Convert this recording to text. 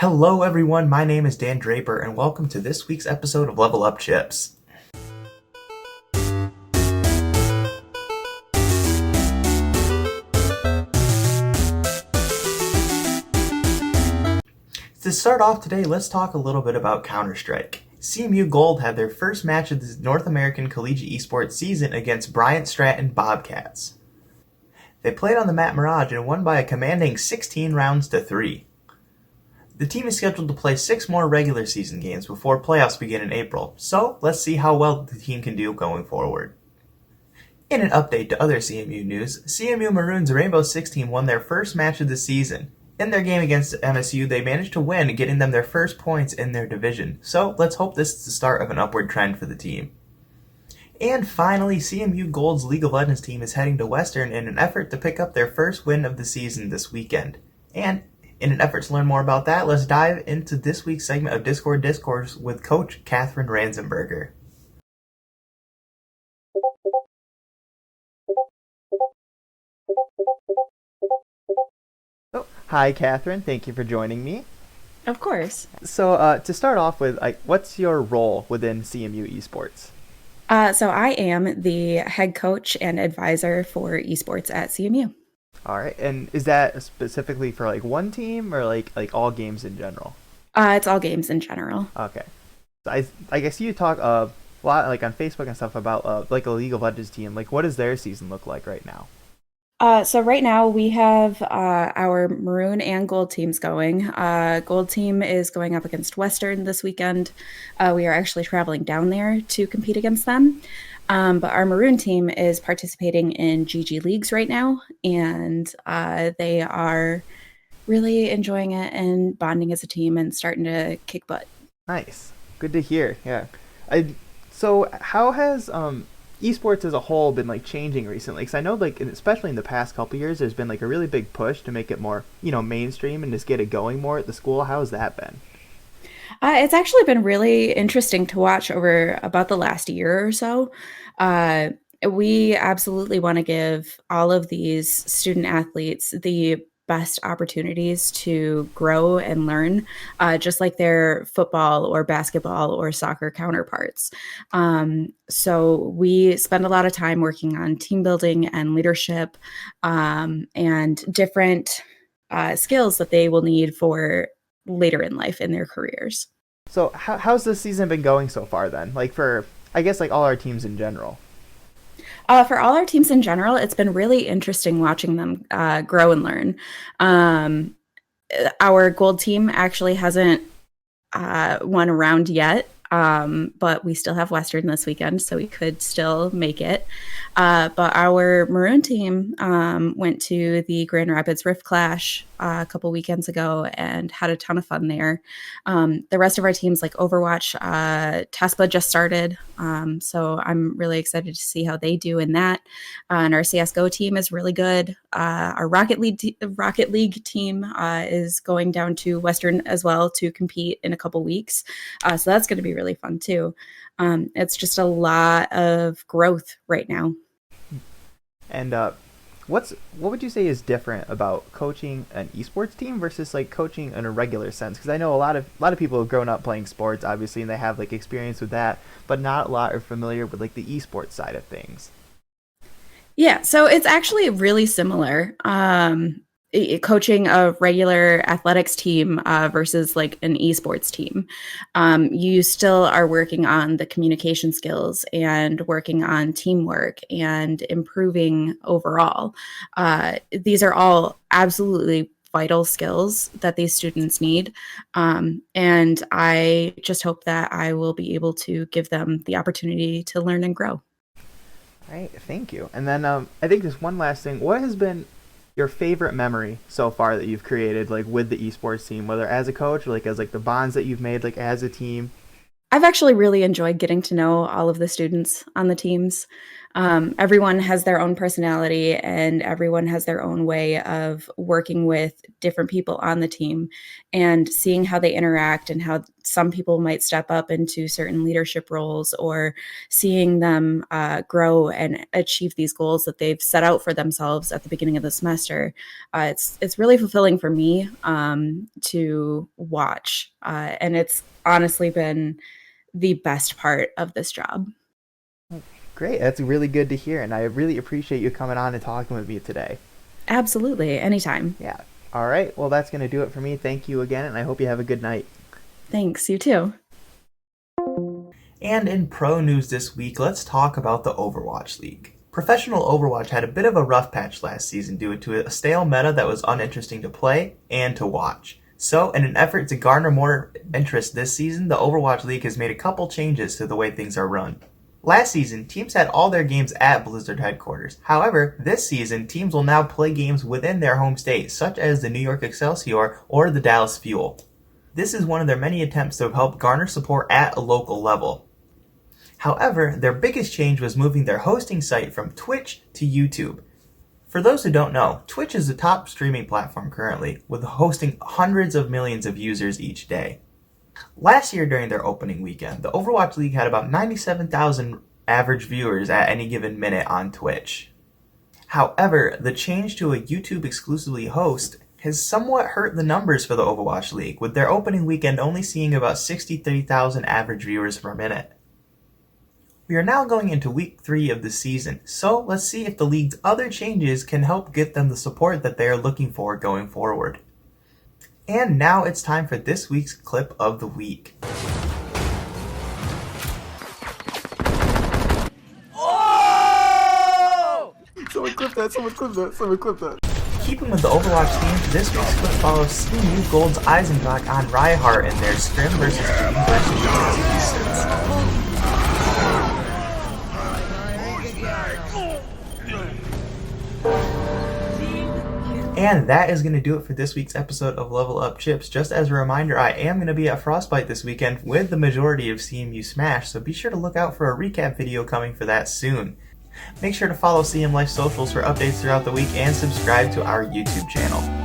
Hello everyone, my name is Dan Draper and welcome to this week's episode of Level Up Chips. To start off today, let's talk a little bit about Counter-Strike. CMU Gold had their first match of the North American Collegiate Esports season against Bryant Stratton Bobcats. They played on the map Mirage and won by a commanding 16 rounds to 3. The team is scheduled to play 6 more regular season games before playoffs begin in April, so let's see how well the team can do going forward. In an update to other CMU news, CMU Maroon's Rainbow Six team won their first match of the season. In their game against MSU, they managed to win, getting them their first points in their division, so let's hope this is the start of an upward trend for the team. And finally, CMU Gold's League of Legends team is heading to Western in an effort to pick up their first win of the season this weekend. And in an effort to learn more about that, let's dive into this week's segment of Discord Discourse with Coach Katherine Ranzenberger. Oh, hi, Katherine. Thank you for joining me. Of course. So, to start off with, what's your role within CMU Esports? So I am the head coach and advisor for esports at CMU. All right, and is that specifically for one team or like all games in general? It's all games in general. Okay, so I guess you talk a lot on Facebook and stuff about a League of Legends team. What does their season look like right now? So right now we have our maroon and gold teams going. Gold team is going up against Western this weekend. We are actually traveling down there to compete against them. But our maroon team is participating in GG leagues right now, and they are really enjoying it and bonding as a team and starting to kick butt. Nice, good to hear. Yeah, so how has esports as a whole been changing recently? Because I know especially in the past couple years, there's been a really big push to make it more mainstream and just get it going more at the school. How has that been? It's actually been really interesting to watch over about the last year or so. We absolutely want to give all of these student athletes the best opportunities to grow and learn, just like their football or basketball or soccer counterparts. So we spend a lot of time working on team building and leadership, and different skills that they will need for later in life in their careers. So how's this season been going so far then? For, I guess, all our teams in general. For all our teams in general, it's been really interesting watching them grow and learn. Our gold team actually hasn't won a round yet, but we still have Western this weekend, so we could still make it. But our maroon team went to the Grand Rapids Rift Clash a couple weekends ago and had a ton of fun there. The rest of our teams, like Overwatch, TESPA just started, so I'm really excited to see how they do in that. And our CSGO team is really good. Our Rocket League team is going down to Western as well to compete in a couple weeks, so that's going to be really fun too. It's just a lot of growth right now. And what would you say is different about coaching an esports team versus coaching in a regular sense? Because I know a lot of people have grown up playing sports, obviously, and they have experience with that, but not a lot are familiar with the esports side of things. Yeah, so it's actually really similar. Coaching a regular athletics team versus an esports team. You still are working on the communication skills and working on teamwork and improving overall. These are all absolutely vital skills that these students need. And I just hope that I will be able to give them the opportunity to learn and grow. All right, thank you. And then I think just one last thing. What has been your favorite memory so far that you've created with the esports team, whether as a coach or as the bonds that you've made as a team? I've actually really enjoyed getting to know all of the students on the teams. Everyone has their own personality and everyone has their own way of working with different people on the team, and seeing how they interact and how some people might step up into certain leadership roles, or seeing them grow and achieve these goals that they've set out for themselves at the beginning of the semester. It's really fulfilling for me to watch, and it's honestly been the best part of this job. Great, that's really good to hear, and I really appreciate you coming on and talking with me today. Absolutely, anytime. Yeah. All right, well, that's going to do it for me. Thank you again, and I hope you have a good night. Thanks, you too. And in pro news this week, let's talk about the Overwatch League. Professional Overwatch had a bit of a rough patch last season due to a stale meta that was uninteresting to play and to watch. So, in an effort to garner more interest this season, the Overwatch League has made a couple changes to the way things are run. Last season, teams had all their games at Blizzard headquarters. However, this season, teams will now play games within their home state, such as the New York Excelsior or the Dallas Fuel. This is one of their many attempts to help garner support at a local level. However, their biggest change was moving their hosting site from Twitch to YouTube. For those who don't know, Twitch is the top streaming platform currently, with hosting hundreds of millions of users each day. Last year during their opening weekend, the Overwatch League had about 97,000 average viewers at any given minute on Twitch. However, the change to a YouTube exclusively host has somewhat hurt the numbers for the Overwatch League, with their opening weekend only seeing about 63,000 average viewers per minute. We are now going into week 3 of the season, so let's see if the league's other changes can help get them the support that they are looking for going forward. And now it's time for this week's clip of the week. Oh! Someone clip that, someone clip that, someone clip that. Keeping with the Overwatch theme, this week's clip follows CMU Gold's Eisenbach on Reinhardt in their Scrim versus Dream versus Eastons. And that is going to do it for this week's episode of Level Up Chips. Just as a reminder, I am going to be at Frostbite this weekend with the majority of CMU Smash, so be sure to look out for a recap video coming for that soon. Make sure to follow CM Life socials for updates throughout the week and subscribe to our YouTube channel.